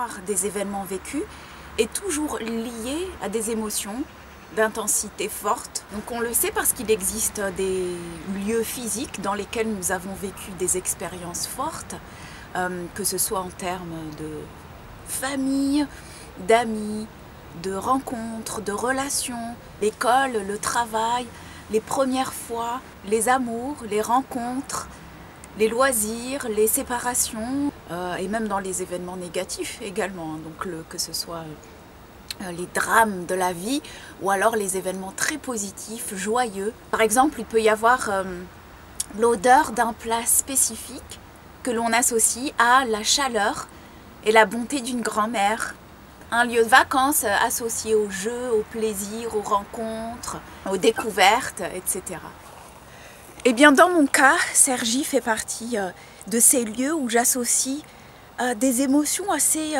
mémoire des événements vécus est toujours liée à des émotions d'intensité forte. Donc on le sait parce qu'il existe des lieux physiques dans lesquels nous avons vécu des expériences fortes, que ce soit en termes de famille, d'amis, de rencontres, de relations, l'école, le travail, les premières fois, les amours, les rencontres, les loisirs, les séparations, et même dans les événements négatifs également, donc que ce soit les drames de la vie ou alors les événements très positifs, joyeux. Par exemple, il peut y avoir l'odeur d'un plat spécifique que l'on associe à la chaleur et la bonté d'une grand-mère. Un lieu de vacances associé aux jeux, au plaisir, aux rencontres, aux découvertes, etc. Eh bien, dans mon cas, Cergy fait partie de ces lieux où j'associe des émotions assez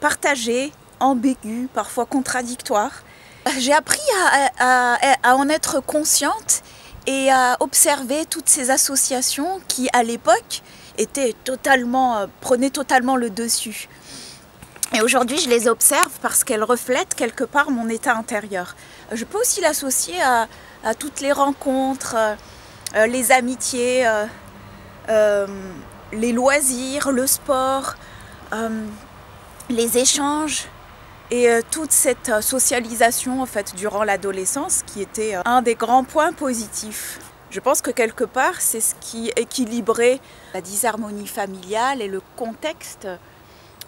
partagées, ambiguës, parfois contradictoires. J'ai appris à en être consciente et à observer toutes ces associations qui, à l'époque, prenaient totalement le dessus. Et aujourd'hui, je les observe parce qu'elles reflètent quelque part mon état intérieur. Je peux aussi l'associer à toutes les rencontres, les amitiés, les loisirs, le sport, les échanges et toute cette socialisation en fait, durant l'adolescence qui était un des grands points positifs. Je pense que quelque part, c'est ce qui équilibrait la disharmonie familiale et le contexte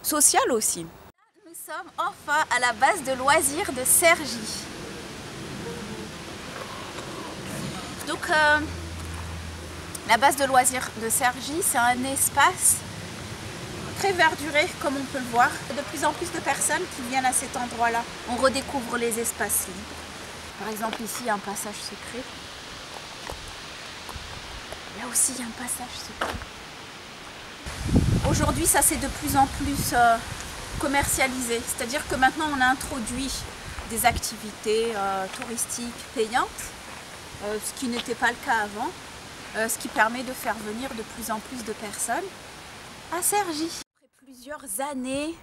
social aussi. Nous sommes enfin à la base de loisirs de Cergy. Donc, la base de loisirs de Cergy, c'est un espace très verduré, comme on peut le voir. De plus en plus de personnes qui viennent à cet endroit-là. On redécouvre les espaces libres. Par exemple, ici, il y a un passage secret. Là aussi, il y a un passage secret. Aujourd'hui, ça c'est de plus en plus commercialisé. C'est-à-dire que maintenant, on a introduit des activités touristiques payantes, ce qui n'était pas le cas avant. Ce qui permet de faire venir de plus en plus de personnes à Cergy. Après plusieurs années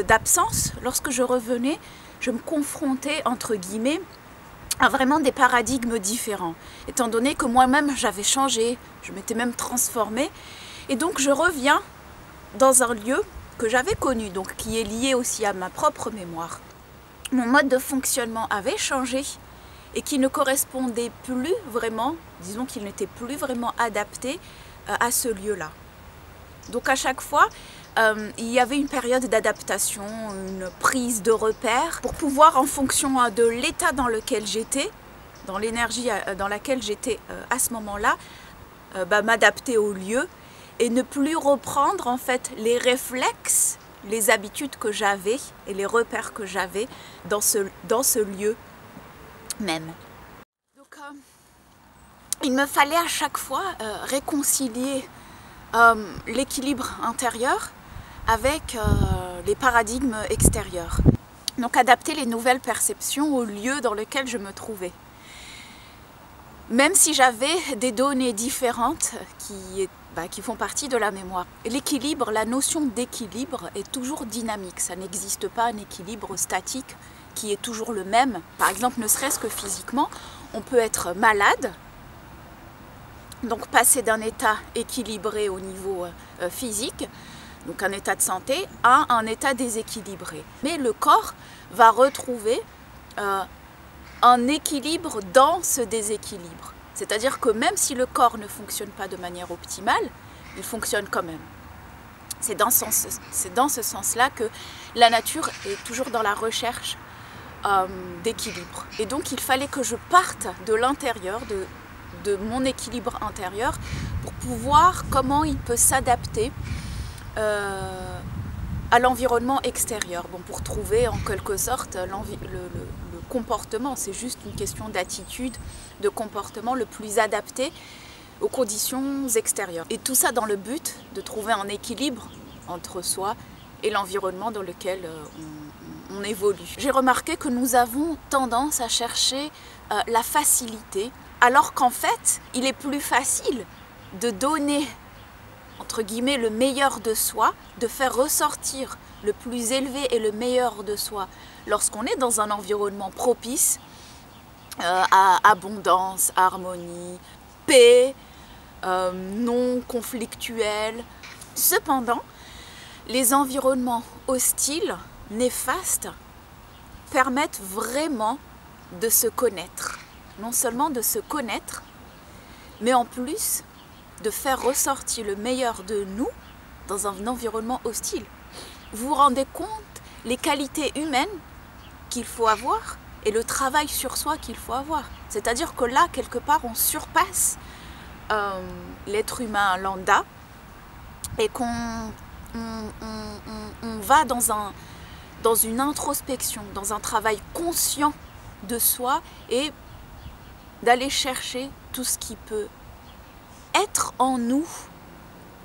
d'absence, lorsque je revenais, je me confrontais, entre guillemets, à vraiment des paradigmes différents. Étant donné que moi-même, j'avais changé, je m'étais même transformée. Et donc, je reviens dans un lieu que j'avais connu, donc qui est lié aussi à ma propre mémoire. Mon mode de fonctionnement avait changé et qui ne correspondait plus vraiment, disons qu'il n'était plus vraiment adapté à ce lieu-là. Donc à chaque fois, il y avait une période d'adaptation, une prise de repère pour pouvoir, en fonction de l'état dans lequel j'étais, dans l'énergie dans laquelle j'étais à ce moment-là, m'adapter au lieu et ne plus reprendre en fait les réflexes, les habitudes que j'avais et les repères que j'avais dans ce lieu même. Donc, il me fallait à chaque fois réconcilier l'équilibre intérieur avec les paradigmes extérieurs. Donc adapter les nouvelles perceptions au lieu dans lequel je me trouvais. Même si j'avais des données différentes qui font partie de la mémoire. L'équilibre, la notion d'équilibre est toujours dynamique. Ça n'existe pas un équilibre statique qui est toujours le même. Par exemple, ne serait-ce que physiquement, on peut être malade, donc passer d'un état équilibré au niveau physique, donc un état de santé, à un état déséquilibré. Mais le corps va retrouver un équilibre dans ce déséquilibre. C'est-à-dire que même si le corps ne fonctionne pas de manière optimale, il fonctionne quand même. C'est dans ce sens-là que la nature est toujours dans la recherche d'équilibre. Et donc il fallait que je parte de l'intérieur, de mon équilibre intérieur, pour pouvoir comment il peut s'adapter à l'environnement extérieur. Bon, pour trouver en quelque sorte le comportement, c'est juste une question d'attitude, de comportement le plus adapté aux conditions extérieures. Et tout ça dans le but de trouver un équilibre entre soi et l'environnement dans lequel on évolue. J'ai remarqué que nous avons tendance à chercher la facilité, alors qu'en fait, il est plus facile de donner entre guillemets, le meilleur de soi, de faire ressortir le plus élevé et le meilleur de soi lorsqu'on est dans un environnement propice à abondance, harmonie, paix, non conflictuel. Cependant, les environnements hostiles, néfastes, permettent vraiment de se connaître. Non seulement de se connaître, mais en plus de faire ressortir le meilleur de nous dans un environnement hostile. Vous vous rendez compte les qualités humaines qu'il faut avoir et le travail sur soi qu'il faut avoir. C'est-à-dire que là, quelque part, on surpasse l'être humain lambda et qu'on va dans une introspection, dans un travail conscient de soi et d'aller chercher tout ce qui peut être en nous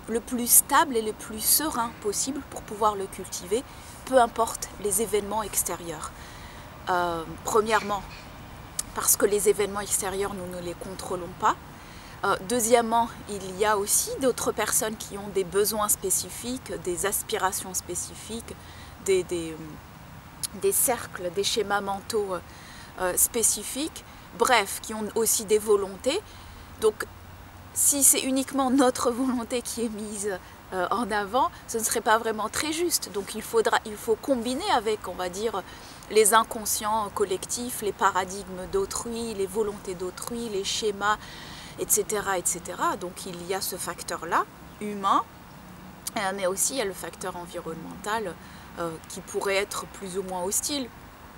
le plus stable et le plus serein possible pour pouvoir le cultiver, peu importe les événements extérieurs. Premièrement, parce que les événements extérieurs, nous ne les contrôlons pas. Deuxièmement, il y a aussi d'autres personnes qui ont des besoins spécifiques, des aspirations spécifiques, des cercles, des schémas mentaux spécifiques, bref, qui ont aussi des volontés. Donc, si c'est uniquement notre volonté qui est mise en avant, ce ne serait pas vraiment très juste. Donc il faut combiner avec, on va dire, les inconscients collectifs, les paradigmes d'autrui, les volontés d'autrui, les schémas, etc., etc. Donc il y a ce facteur-là, humain, mais aussi il y a le facteur environnemental qui pourrait être plus ou moins hostile,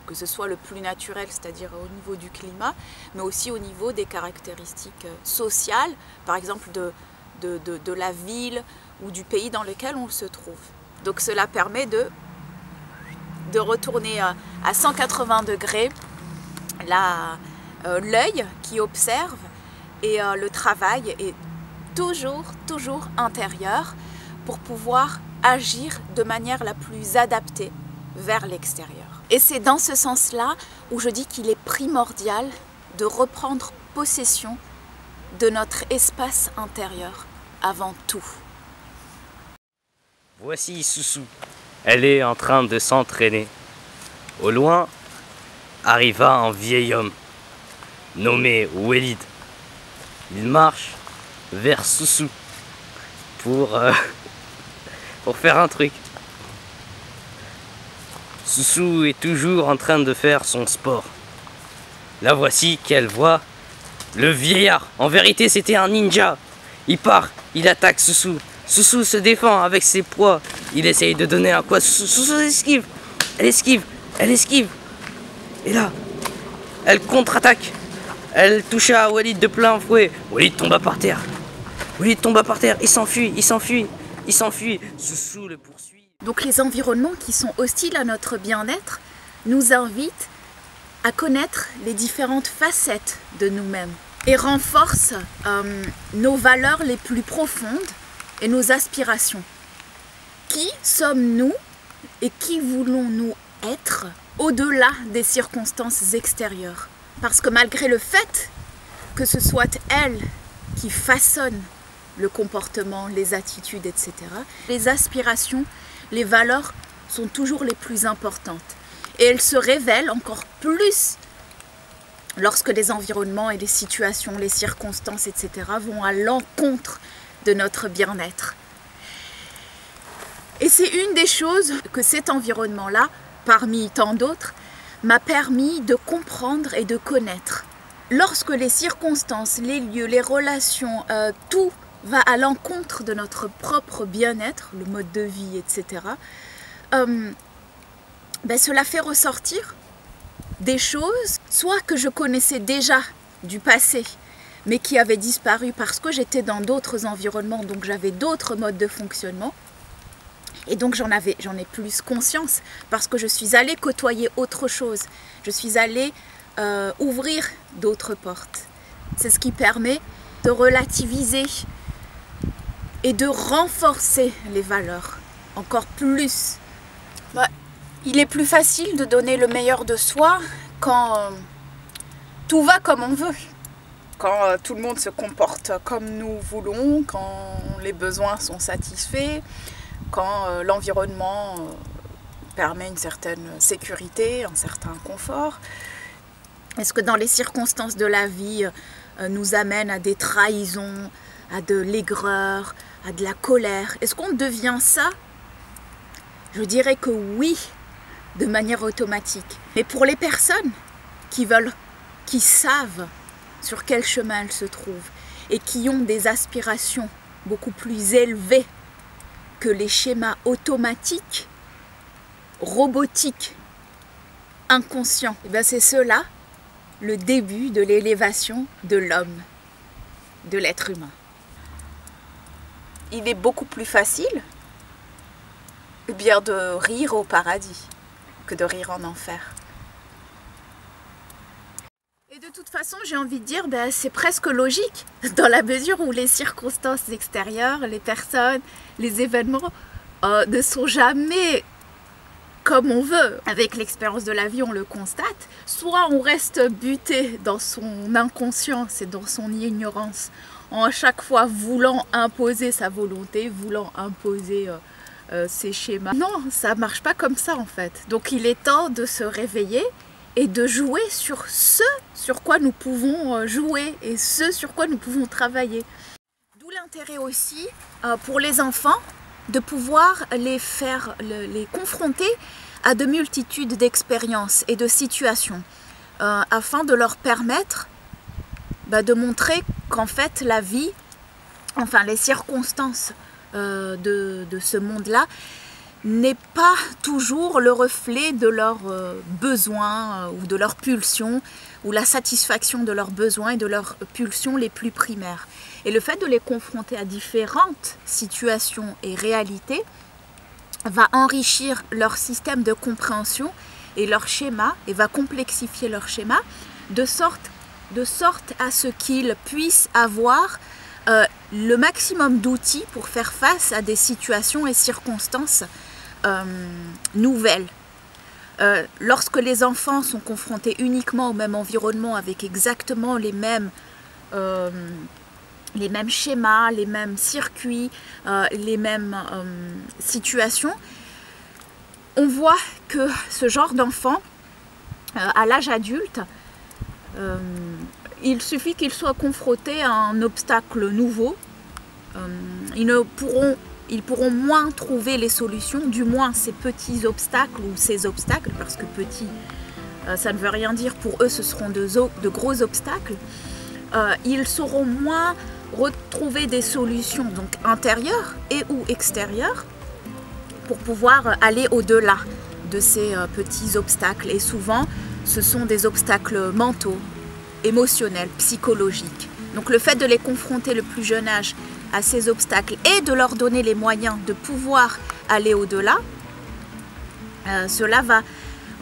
que ce soit le plus naturel, c'est-à-dire au niveau du climat, mais aussi au niveau des caractéristiques sociales, par exemple de la ville ou du pays dans lequel on se trouve. Donc cela permet de retourner à 180 degrés l'œil qui observe, et le travail est toujours intérieur pour pouvoir agir de manière la plus adaptée vers l'extérieur. Et c'est dans ce sens-là où je dis qu'il est primordial de reprendre possession de notre espace intérieur avant tout. Voici Soussou. Elle est en train de s'entraîner. Au loin, arriva un vieil homme, nommé Walid. Il marche vers Soussou pour faire un truc. Soussou est toujours en train de faire son sport. La voici qu'elle voit le vieillard. En vérité, c'était un ninja. Il part, il attaque Soussou. Soussou se défend avec ses poids. Il essaye de donner un coup. Soussou esquive. Elle esquive. Elle esquive. Et là, elle contre-attaque. Elle toucha Walid de plein fouet. Walid tomba par terre. Walid tomba par terre. Il s'enfuit. Il s'enfuit. Il s'enfuit. Soussou le poursuit. Donc les environnements qui sont hostiles à notre bien-être nous invitent à connaître les différentes facettes de nous-mêmes et renforcent nos valeurs les plus profondes et nos aspirations. Qui sommes-nous et qui voulons-nous être au-delà des circonstances extérieures? Parce que malgré le fait que ce soit elles qui façonnent le comportement, les attitudes, etc., les aspirations, les valeurs sont toujours les plus importantes. Et elles se révèlent encore plus lorsque les environnements et les situations, les circonstances, etc. vont à l'encontre de notre bien-être. Et c'est une des choses que cet environnement-là, parmi tant d'autres, m'a permis de comprendre et de connaître. Lorsque les circonstances, les lieux, les relations, tout va à l'encontre de notre propre bien-être, le mode de vie, etc., cela fait ressortir des choses, soit que je connaissais déjà du passé, mais qui avaient disparu parce que j'étais dans d'autres environnements, donc j'avais d'autres modes de fonctionnement, et donc j'en ai plus conscience, parce que je suis allée côtoyer autre chose, je suis allée ouvrir d'autres portes. C'est ce qui permet de relativiser et de renforcer les valeurs encore plus. Il est plus facile de donner le meilleur de soi quand tout va comme on veut. quand tout le monde se comporte comme nous voulons, quand les besoins sont satisfaits, quand l'environnement permet une certaine sécurité, un certain confort. Est-ce que dans les circonstances de la vie nous amène à des trahisons, à de l'aigreur, à de la colère? Est-ce qu'on devient ça? Je dirais que oui, de manière automatique. Mais pour les personnes qui savent sur quel chemin elles se trouvent et qui ont des aspirations beaucoup plus élevées que les schémas automatiques, robotiques, inconscients, et bien c'est cela le début de l'élévation de l'homme, de l'être humain. Il est beaucoup plus facile bien de rire au paradis que de rire en enfer. Et de toute façon, j'ai envie de dire, c'est presque logique, dans la mesure où les circonstances extérieures, les personnes, les événements ne sont jamais comme on veut. Avec l'expérience de la vie, on le constate. Soit on reste buté dans son inconscience et dans son ignorance, en à chaque fois voulant imposer sa volonté, voulant imposer ses schémas. Non, ça ne marche pas comme ça en fait. Donc il est temps de se réveiller et de jouer sur ce sur quoi nous pouvons jouer et ce sur quoi nous pouvons travailler. D'où l'intérêt aussi pour les enfants de pouvoir les confronter à de multitudes d'expériences et de situations afin de leur permettre de montrer qu'en fait la vie, enfin les circonstances de ce monde-là n'est pas toujours le reflet de leurs besoins ou de leurs pulsions ou la satisfaction de leurs besoins et de leurs pulsions les plus primaires. Et le fait de les confronter à différentes situations et réalités va enrichir leur système de compréhension et leur schéma et va complexifier leur schéma de sorte à ce qu'ils puissent avoir le maximum d'outils pour faire face à des situations et circonstances nouvelles. Lorsque les enfants sont confrontés uniquement au même environnement avec exactement les mêmes schémas, les mêmes circuits, les mêmes situations, on voit que ce genre d'enfant, à l'âge adulte, il suffit qu'ils soient confrontés à un obstacle nouveau. Ils pourront moins trouver les solutions, du moins ces petits obstacles ou ces obstacles, parce que petits, ça ne veut rien dire, pour eux ce seront de gros obstacles. Ils sauront moins retrouver des solutions donc intérieures et ou extérieures pour pouvoir aller au-delà de ces petits obstacles. Et souvent, ce sont des obstacles mentaux, émotionnels, psychologiques. Donc le fait de les confronter le plus jeune âge à ces obstacles et de leur donner les moyens de pouvoir aller au-delà, cela va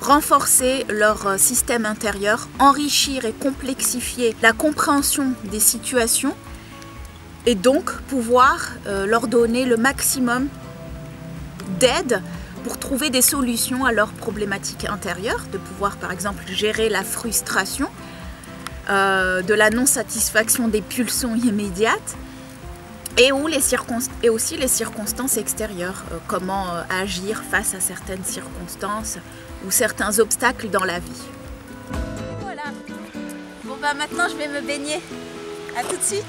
renforcer leur système intérieur, enrichir et complexifier la compréhension des situations et donc pouvoir leur donner le maximum d'aide pour trouver des solutions à leurs problématiques intérieures, de pouvoir par exemple gérer la frustration, de la non-satisfaction des pulsions immédiates et aussi les circonstances extérieures, comment agir face à certaines circonstances ou certains obstacles dans la vie. Voilà. Bon maintenant je vais me baigner. À tout de suite.